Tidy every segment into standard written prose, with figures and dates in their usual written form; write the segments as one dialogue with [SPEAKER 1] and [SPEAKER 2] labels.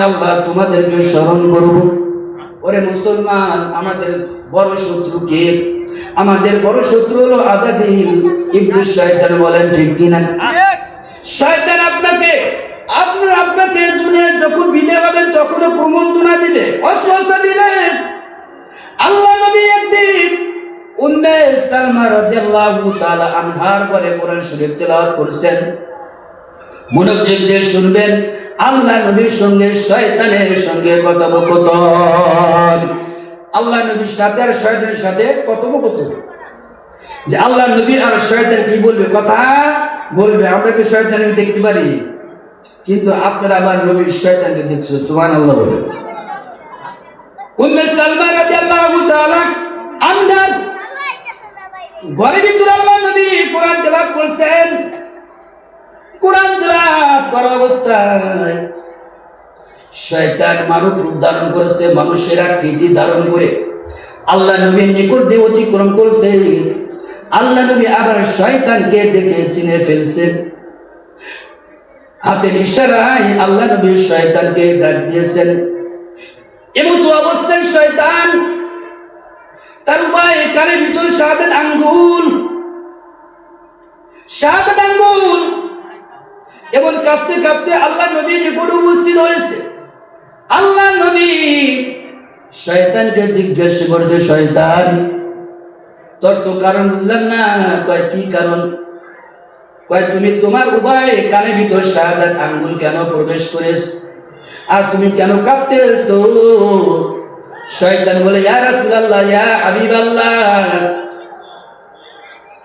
[SPEAKER 1] আল্লাহ তোমাদেরকে স্মরণ করব। ওরে মুসলমান, আমাদের বড় শত্রু কে? আমাদের বড় শত্রু হলো আযাদিল, ইবলিস, শয়তান। বলেন ঠিক কিনা? শয়তান আপনাকে দুনিয়ায় যখন বিদায় হবেন তখনও প্রমন্ত্রণা দিবে, ওয়াসওয়াসা দিবে। আল্লাহ নবী একদিন উম্মে সালমা রাদিয়াল্লাহু তাআলা আনহার ঘরে কোরআন শরীফ তেলাওয়াত করছেন। মনোযোগ দিয়ে শুনবেন। আল্লাহ নবীর সঙ্গে শয়তানের সঙ্গে কথোপকথন। আল্লাহ নবীর সাথে আর শয়তানের সাথে কথোপকথন। যে আল্লাহ নবী আর শয়তান কি বলবে? কথা বলবে। আমরা কি শয়তানকে দেখতে পারি? কিন্তু আপনারা আমার নবীর শয়তানকে দেখছেন। সুবহানাল্লাহ বলেন। উম্মে সালমা রাদিয়াল্লাহু তাআলা আনহার ঘরের ভিতরে আল্লাহ নবী কোরআন তেলাওয়াত করছেন। কোরআন তেলাওয়াত করা অবস্থায় শয়তান মানব রূপ ধারণ করেছে, মানুষের আকৃতি ধারণ করে আল্লাহ নবীর নিকট দিয়ে অতিক্রম করছে। আল্লাহ নবী আবার শয়তানকে দেখে চিনে ফেলছেন। হাতের ইশারায় আল্লাহ নবী শয়তানকে ডাক দিয়েছেন। এমত অবস্থায় শয়তান তার উভয় কানের ভিতর শাহাদাত আঙ্গুল এবং কাঁপতে কাঁপতে আল্লাহ নবীর নিকট উপস্থিত হয়েছে। আল্লাহ নবী শয়তানকে জিজ্ঞাসা করছে, শয়তান তোর তো কারণ বুঝলাম না। কয় কি কারণ? কয় তুমি তোমার উভয় কানের ভিতর শাহাদাত আঙ্গুল কেন প্রবেশ করেছ আর তুমি কেন কাঁপতেছো? শয়তান বলে, ইয়া রাসূলুল্লাহ, ইয়া হাবিবাল্লাহ,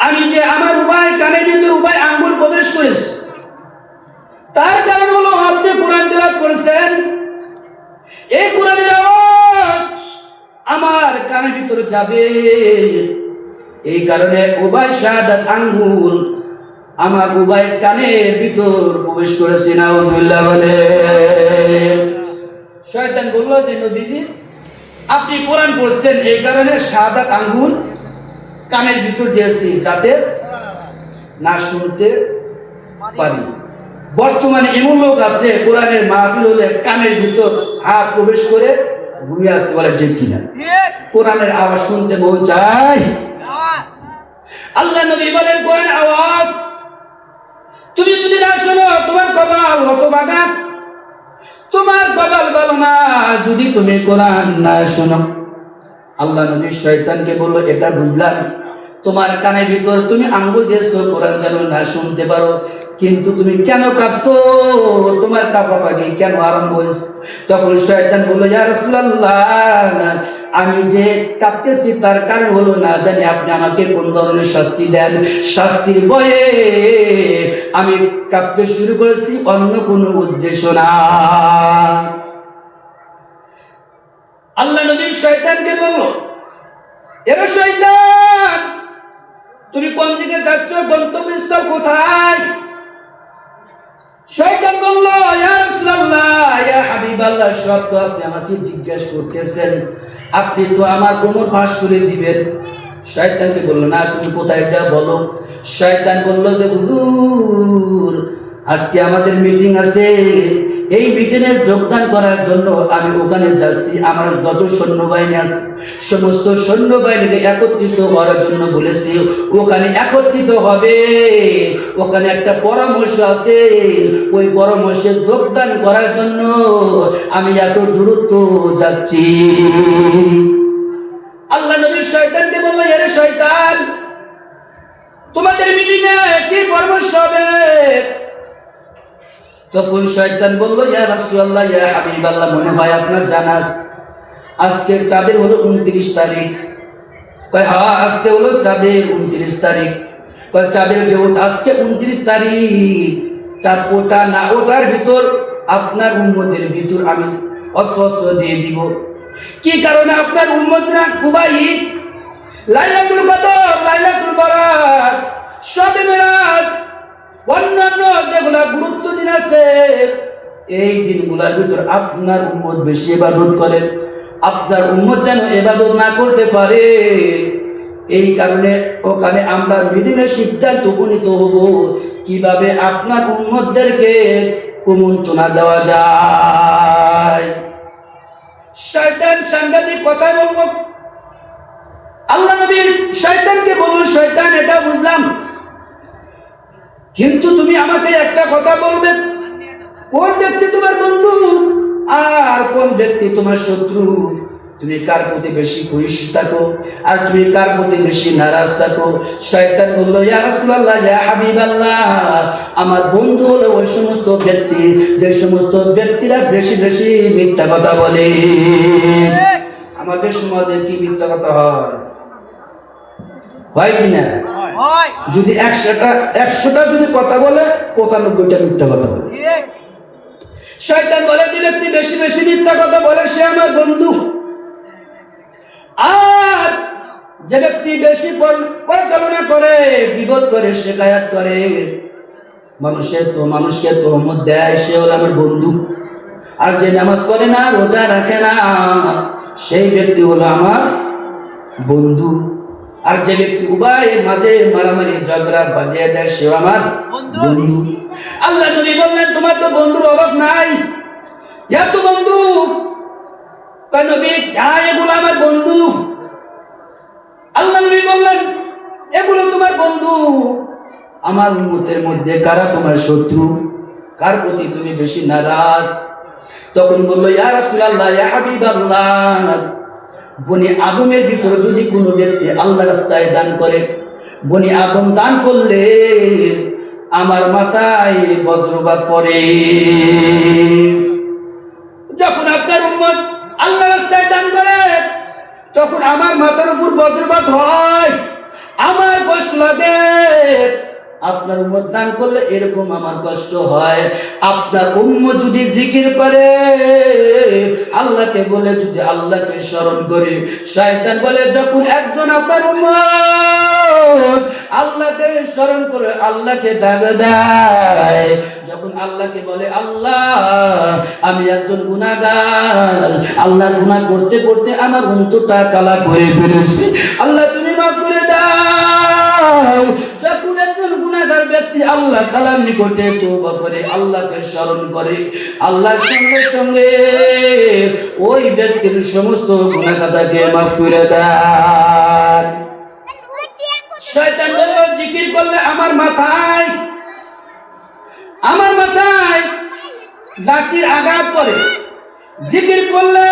[SPEAKER 1] আমি যে আমার উভয় কানের ভিতর উভয় আঙ্গুল প্রবেশ করেছি তার কারণ হলো আপনি কোরআন তেলাওয়াত করেছেন। এই কোরআনের আওয়াজ আমার কানের ভিতরে যাবে, এই কারণে উভয় শাহাদাত আঙ্গুল আমার উভয় কানের ভিতর প্রবেশ করেছে। নাউযুবিল্লাহ বলে। শয়তান বলল যে নবীজি, আপনি কোরআন পড়ছেন, এই কারণে শাহাদাত আঙ্গুল কানের ভিতর দিয়েছি যাতে না শুনতে পারি। বর্তমানে এমন লোক আছে কোরআনের মাহফিল হলে কানের ভিতর হাত প্রবেশ করে ঘুমিয়ে আসতে বলে, ঠিক কিনা? কোরআনের আওয়াজ শুনতে মন চায়। আল্লাহ নবী বলেন, কোরআনের আওয়াজ তুমি যদি না শোনো তোমার কপাল হতভাগা, তোমার কপাল ভালো না যদি তুমি কোরআন না শোনো। আল্লাহ নবী শয়তানকে বলল, এটা বুঝলাম, তোমার কানের ভিতর তুমি আঙ্গুল দিয়েছো কোরআন যেন না শুনতে পারো, কিন্তু তুমি কেন কাঁপছো? তোমার কাঁপাকাঁপি কেন আরম্ভ হয়েছে? তখন শয়তান বলল, ইয়া রাসূলুল্লাহ, আমি যে কাঁপতেছি তার কারণ হলো না জানি আপনি আমাকে কোন ধরনের শাস্তি দেন। শাস্তির ভয়ে আমি কাঁপতে শুরু করেছি, অন্য কোনো উদ্দেশ্য না। আল্লাহ নবী শয়তানকে বলল, এরা শয়তান, তুমি কোন দিকে যাচ্ছ? গন্তব্যস্থল কোথায়? শয়তান বলল, ইয়া রাসূলুল্লাহ, ইয়া হাবিবাল্লাহ, সব তো আপনি আমাকে জিজ্ঞাসা করতেছেন, আপনি তো আমার কোমর ফাঁস করে দিবেন। শয়তানকে বলল, না, তুমি কোথায় যা বলো। শয়তান বলল যে, হুজুর, আজকে আমাদের মিটিং আছে, এই মিটিংয়ে যোগদান করার জন্য আমি ওখানে যাচ্ছি। আমার যত সৈন্যবাহিনী আছে সমস্ত সৈন্যবাহিনীকে একত্রিত হওয়ার জন্য বলেছি। ওখানে একত্রিত হবে, ওখানে একটা পরামর্শ আছে, ওই পরামর্শে যোগদান করার জন্য আমি এত দূরত্ব যাচ্ছি। আল্লাহ নবী শয়তানকে বলল, আরে শয়তান, তোমাদের মিটিংয়ে কি পরামর্শ হবে? তখন শয়তান বলল, ইয়া রাসূলুল্লাহ, ইয়া হাবিবাল্লাহ, মনে হয় আপনার জানা আজকে চাঁদের হলো 29 তারিখ। কয়, হ্যাঁ, আজকে হলো চাঁদের 29 তারিখ। কয়, চাঁদের যেহেতু আজকে 29 তারিখ, চাঁদ ওঠা না ওঠার ভিতর আপনার উম্মতের ভিতর আমি অস্ত্র দিয়ে দিব। কি কারণে? আপনার উম্মতরা কুবাই, লাইলাতুল কদর, লাইলাতুল বারাত, শবে মেরাজ, অন্যান্য যেগুলা গুরুত্ব দিন আছে, এই দিনগুলোর ভিতর আপনার উম্মত বেশি ইবাদত করে। আপনার উম্মত যেন ইবাদত না করতে পারে, এই কারণে ওখানে আমরা মিটিংয়ের সিদ্ধান্ত উপনীত হব কিভাবে আপনার উম্মতদেরকে কুমন্ত্রণা দেওয়া যায়। যায়। শয়তান সাংঘাতিক কথা বলল। আল্লাহ নবী শয়তানকে বলল, শয়তান এটা বুঝলাম, কিন্তু তুমি আমাকে একটা কথা বলবে, কোন ব্যক্তি তোমার বন্ধু আর কোন ব্যক্তি তোমার শত্রু? তুমি কার প্রতি বেশি খুশি থাকো আর তুমি কার প্রতি বেশি নারাজ থাকো? শয়তান বলল, ইয়া রাসূলুল্লাহ, ইয়া হাবিবাল্লাহ, আমার বন্ধু হলো ওই সমস্ত ব্যক্তি যে সমস্ত ব্যক্তিরা বেশি বেশি মিথ্যা কথা বলে। আমাদের সমাজে কি মিথ্যা কথা হয় কিনা? যদি 100টা যদি কথা বলে 95টা মিথ্যা কথা বলে। শয়তান বলে, যে ব্যক্তি বেশি বেশি মিথ্যা কথা বলে সে আমার বন্ধু, আর যে ব্যক্তি বেশি পরিচালনা করে, গীবত করে, শিকায়াত করে, মানুষকে তোহমত দেয়, সে হলো আমার বন্ধু। আর যে নামাজ পড়ে না, রোজা রাখে না, সেই ব্যক্তি হলো আমার বন্ধু। আর যে ব্যক্তি উভয়ের মাঝে মারামারি ঝগড়া বাঁধিয়ে দেয়, সে আমার বন্ধু। আল্লাহ নবী বললেন, তোমার তো বন্ধুর অভাব নাই, এত বন্ধু। নবী, এগুলো আমার বন্ধু। আল্লাহ নবী বললেন, এগুলো তোমার বন্ধু। আমার উম্মতের মধ্যে কারা তোমার শত্রু? কার প্রতি তুমি বেশি নারাজ? তখন বলল, ইয়া রাসূলুল্লাহ, ইয়া হাবিবাল্লাহ, বনি আদমের ভিতরে যদি কোনো ব্যক্তি আল্লাহ রাস্তায় দান করে, বনি আদম দান করলে আমার মাথায় বজ্রপাত পড়ে। যখন আপনার উম্মত আল্লাহ রাস্তায় দান করে, তখন আমার মাথার উপর বজ্রপাত হয়, আমার কষ্ট লাগে। আপনার উম্মত দান করলে এরকম আমার কষ্ট হয়। আপনার উম্মত যদি জিকির করে, আল্লাহকে বলে, যদি আল্লাহকে স্মরণ করে, শয়তান বলে, যখন একজন আপনার উম্মত আল্লাহকে স্মরণ করে, আল্লাহকে ডাক দেয়, যখন আল্লাহকে বলে, আল্লাহ আমি একজন গুনাহগার, আল্লাহ গুনাহ করতে করতে আমার অন্তরটা কালা করে ফেলেছি, আল্লাহ তুমি মাফ করে দাও। যখন একজন গুনাহগার ব্যক্তি আল্লাহ তাআলার নিকটে তওবা করে, আল্লাহকে স্মরণ করে, আল্লাহর সঙ্গে সঙ্গে ওই ব্যক্তির সমস্ত গুনাহ খাতাকে মাফ করে দেয়। শয়তান বলল, জিকির করলে আমার মাথায় লাঠির আঘাত পড়ে। জিকির করলে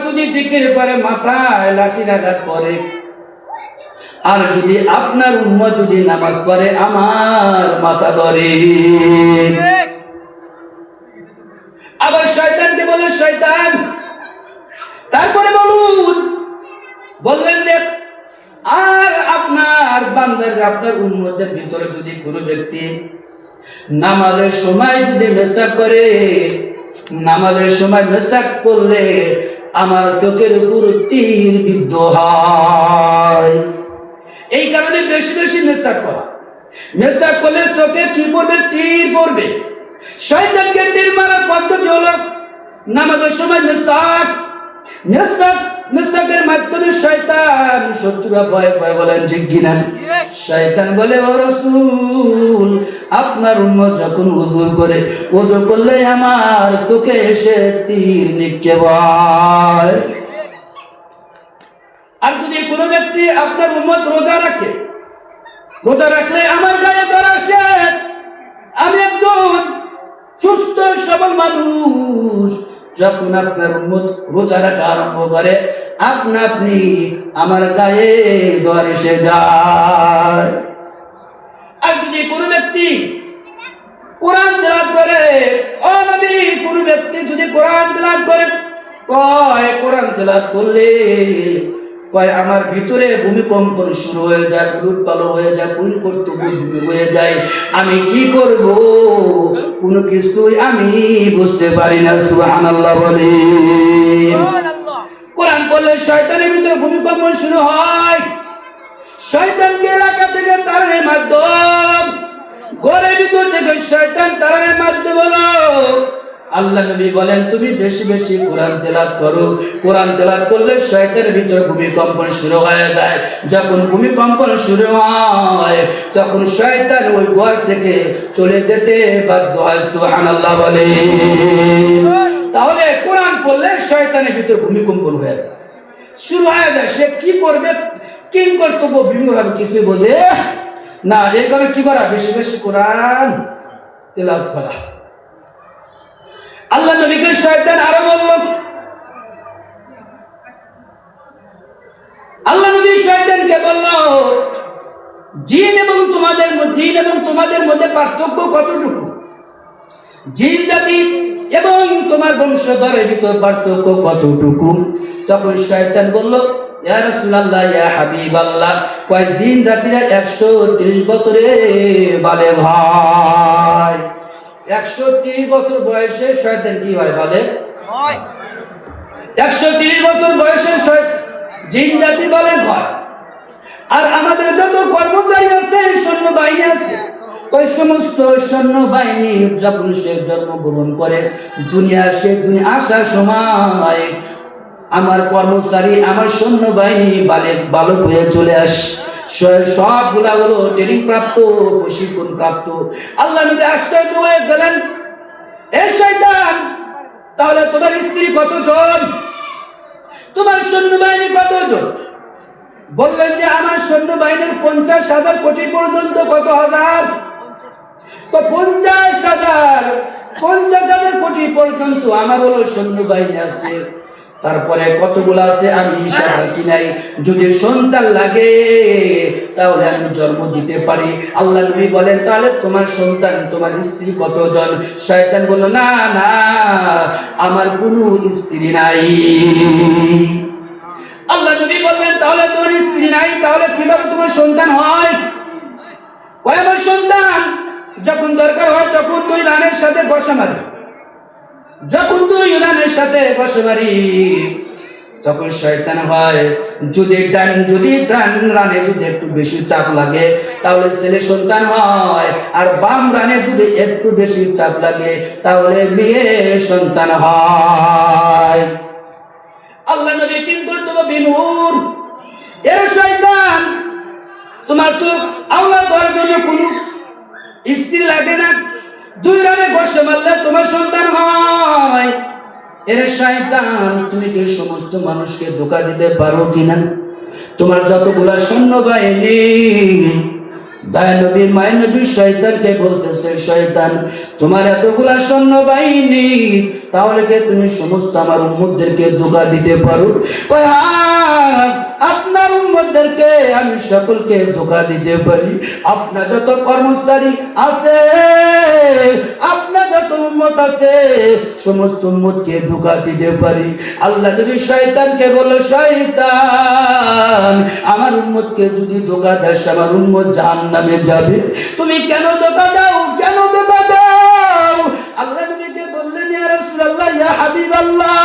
[SPEAKER 1] যদি জিকির করে মাথায় লাঠির আঘাত পড়ে, আর যদি আপনার উম্মত যদি নামাজ পড়ে আমার মাথা ধরে। আবার শয়তানকে বলে, শয়তান তারপরে বললেন যে, আর আপনার বান্দার, আপনার উম্মতের ভিতরে যদি কোনো ব্যক্তি নামাজের সময় যদি মেসকাত করে, নামাজের সময় মেসকাত করলে আমার চোখের উপর তীর বিদ্ধ হয়। এই কারণে বেশি বেশি মেসকাত করা। মেসকাত করলে চোখে কি পড়বে? তীর পড়বে। শয়তানকে তীর মারার পদ্ধতি হলো নামাজের সময় মেসকাতের মাধ্যমে শয়তান শত্রুরা ভয় পায়। বলেন ঠিক কিনা? শয়তান বলে, ও রাসূল, আপনার উম্মত যখন ওযু করে, ওযু করলে আমার চোখে এসে তীর নিক্ষেপ হয়। আর যদি কোনো ব্যক্তি আপনার উম্মত রোজা রাখলে আমার গায়ে জ্বর আসে, আমি একজন সুস্থ সবল মানুষ, যখন আপনার উম্মত রোজা রাখা আরম্ভ করে, আপনি আমার গায়ে জ্বর এসে যায়। আর যদি কোনো ব্যক্তি কোরআন তেলাওয়াত করে, ও নবী, কোনো ব্যক্তি যদি কোরআন তেলাওয়াত করে, কোরআন তেলাওয়াত করলে আমার ভিতরে ভূমিকম্পন শুরু হয়ে যায়, উলটপালট হয়ে যায়, হয়ে যায়, আমি কি করব কোনো কিছুই আমি বুঝতে পারি না। সুবহানাল্লাহ বলে। কোরআন পড়লে শয়তানের ভিতরে ভূমিকম্পন শুরু হয়। শয়তানকে এলাকা থেকে তাড়ানোর মাধ্যম, ঘরের ভিতর থেকে শয়তান তাড়ানোর মাধ্যম হলো আল্লাহ নবী বলেন, তুমি বেশি বেশি কোরআন তেলাওয়াত করো। কোরআন তেলাওয়াত করলে শয়তানের ভিতরে ভূমিকম্পন শুরু হয়ে যায়। যখন ভূমিকম্পন শুরু হয়, তখন শয়তান ওই ঘর থেকে চলে যেতে বাধ্য হয়। সুবহানাল্লাহ বলে। তাহলে কোরআন পড়লে শয়তানের ভিতর ভূমিকম্পন হয়ে যায়, শুরু হয়ে যায়। সে কি করবে, কিং কর্তব্য বিভিন্ন হবে, কিছুই বোঝে না। এই কারণে কি করা, বেশি বেশি কোরআন তেলাওয়াত করা। আল্লাহ নবীকে শয়তান আরো বলল, আল্লাহ নবী শয়তানকে বলল, জিন এবং তোমাদের মধ্যে পার্থক্য কতটুকু? জিন জাতি এবং তোমার বংশধরের ভিতর পার্থক্য কতটুকু? তখন শয়তান বলল, ইয়া রাসূলুল্লাহ, ইয়া হাবিবাল্লাহ, কয় জিন জাতিরা 130 বছরে বালে ভাই। 130 বছর বয়সে শয়তান কি হয়, বলে? 130 বছর বয়সে জিন জাতি বলে হয়। আর আমাদের যত কর্মচারী আছে, সৈন্যবাহিনী আছে, ওই সমস্ত সৈন্যবাহিনী যখন সে জন্মগ্রহণ করে, দুনিয়া আসার সময় আমার কর্মচারী, আমার সৈন্যবাহিনী বালক হয়ে চলে আসে। সবগুলা হলো ট্রেনিং প্রাপ্ত, প্রশিক্ষণ প্রাপ্ত। আল্লাহ নবী আশ্চর্য হয়ে গেলেন, এ শয়তান, তাহলে তোমার স্ত্রী কতজন, তোমার সৈন্যবাহিনী কতজন? বললেন যে আমার সৈন্যবাহিনীর 50,000 কোটি পর্যন্ত। কত হাজার? 50,000 কোটি পর্যন্ত আমার হলো সৈন্যবাহিনী আছে। তারপরে কতগুলো আছে আমি হিসাব রাখি নাই। যদি সন্তান লাগে তাহলে আমি জন্ম দিতে পারি। আল্লাহ নবী বলেন, তাহলে তোমার সন্তান, তোমার স্ত্রী কতজন? শয়তান বলল, না না, আমার কোনো স্ত্রী নাই। আল্লাহ নবী বললেন, তাহলে তোমার স্ত্রী নাই, তাহলে কিভাবে তোমার সন্তান হয়? ওই আমার সন্তান যখন দরকার হয় তখন তুই রানের সাথে বসে মারি, যখন তুই রানের সাথে বসে মারি তখন শয়তান হয়। যদি ডান রানে যদি একটু বেশি চাপ লাগে তাহলে ছেলে সন্তান হয়, আর বাম রানে যদি একটু বেশি চাপ লাগে তাহলে মেয়ে সন্তান হয়। আল্লাহ নবী কিন্তু বিমূর, এর শয়তান, তোমার তো আওলাদ হওয়ার জন্য কোনো স্ত্রী লাগে না, 2 রানে বসে মারলে তোমার সন্তান হয়। এর শয়তান, তুমি কি সমস্ত মানুষকে ধোঁকা দিতে পারো কিনা? তোমার যতগুলা সৈন্যবাহিনী, দায়ানবী মায়ানবী শয়তানকে বলতেছে, শয়তান, তোমার এতগুলা সৈন্যবাহিনী, তাহলে কি তুমি সমস্ত আমার উম্মতদেরকে ধোঁকা দিতে পারো? আপনার উম্মতদেরকে আমি সকলকে ধোঁকা দিতে পারি। আপনার যত কর্মচারী আছে, আপনার যত উম্মত আছে, সমস্ত উম্মতকে ধোঁকা দিতে পারি। আল্লাহ নবী শয়তানকে বলল, শয়তান, আমার উম্মতকে যদি ধোঁকা দেয় আমার উম্মত জাহান্নামে যাবে। তুমি কেন ধোঁকা দাও, কেন ধোঁকা দাও? আল্লাহ নবীকে বললেন, ইয়া রাসূলুল্লাহ, ইয়া হাবিবাল্লাহ,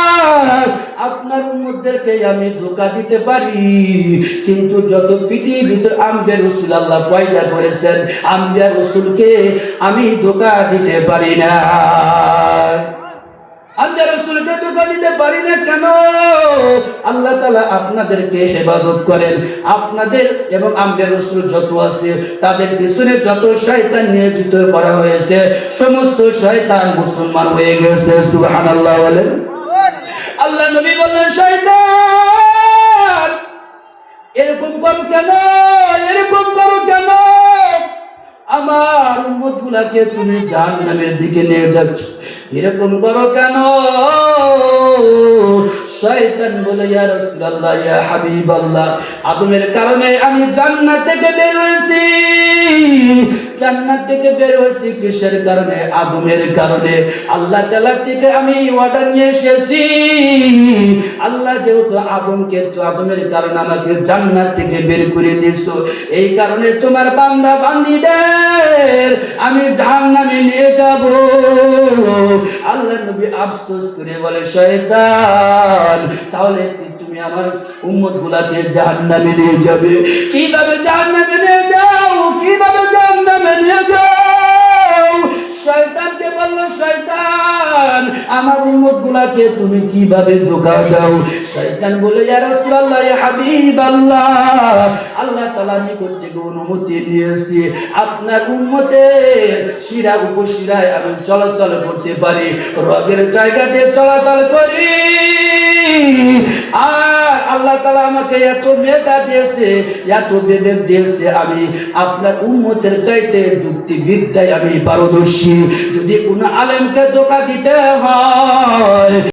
[SPEAKER 1] আপনার উম্মতদেরকে আমি ধোঁকা দিতে পারি, কিন্তু যত পৃথিবীর ভিতর আম্বিয়া রাসূল আল্লাহ পয়দা করেছেন, আম্বিয়া রাসূলকে আমি ধোঁকা দিতে পারি না। আম্বিয়া রাসূলকে ধোঁকা দিতে পারি না কেন? আল্লাহ তাআলা আপনাদেরকে হেফাজত করেন। আপনাদের এবং আম্বিয়া রাসূল যত আছে তাদের পিছনে যত শয়তান নিয়োজিত করা হয়েছে, সমস্ত শয়তান মুসলমান হয়ে গেছে। সুবহানাল্লাহ বলেন। আল্লাহ নবী বললেন, শয়তান, এরকম করো কেন, এরকম করো কেন? আমার উম্মতগুলাকে তুমি জাহান্নামের দিকে নিয়ে যাচ্ছ, এরকম করো কেন? শয়তান বলে, ইয়া রাসূলুল্লাহ, ইয়া হাবিবাল্লাহ, আদমের কারণে আমি জান্নাত থেকে বের হয়েছি। জান্নাত থেকে বের হয়েছি কিসের কারণে? আদমের কারণে। আল্লাহ তাআলা থেকে আমি অর্ডার নিয়ে এসেছি, আল্লাহ যেহেতু আদমের কারণে আমাকে জান্নাত থেকে বের করে দিয়েছো, এই কারণে তোমার বান্দা বান্দীদের আমি জাহান্নামে নিয়ে যাব। আল্লাহ নবী আফসোস করে বলে, শয়তান, তাহলে তুমি আমার উম্মতগুলাকে জাহান্নামে নিয়ে যাবে। কিভাবে জাহান্নামে নিয়ে যাও, কিভাবে জাহান্নামে নিয়ে যাও? শয়তানকে বলল, শয়তান, আমার আমার উম্মতগুলাকে তুমি কিভাবে ধোঁকা দাও? শয়তান বলে, ইয়া রাসূলুল্লাহ, ইয়া হাবিবাল্লাহ, আল্লাহ তাআলার নিকট থেকে অনুমতি নিয়েছি আপনার উম্মতের শিরা উপশিরায় আমি চলাচল করতে পারি, রগের জায়গাতে চলাচল করি। আর আল্লাহ তাআলা আমাকে এত মেধা দিয়েছে, এত বিবেক দিয়েছে, আমি আপনার উম্মতের চাইতে যুক্তিবিদ্যায় আমি পারদর্শী। যদি কোনো আলেমকে ধোঁকা দিতে হয়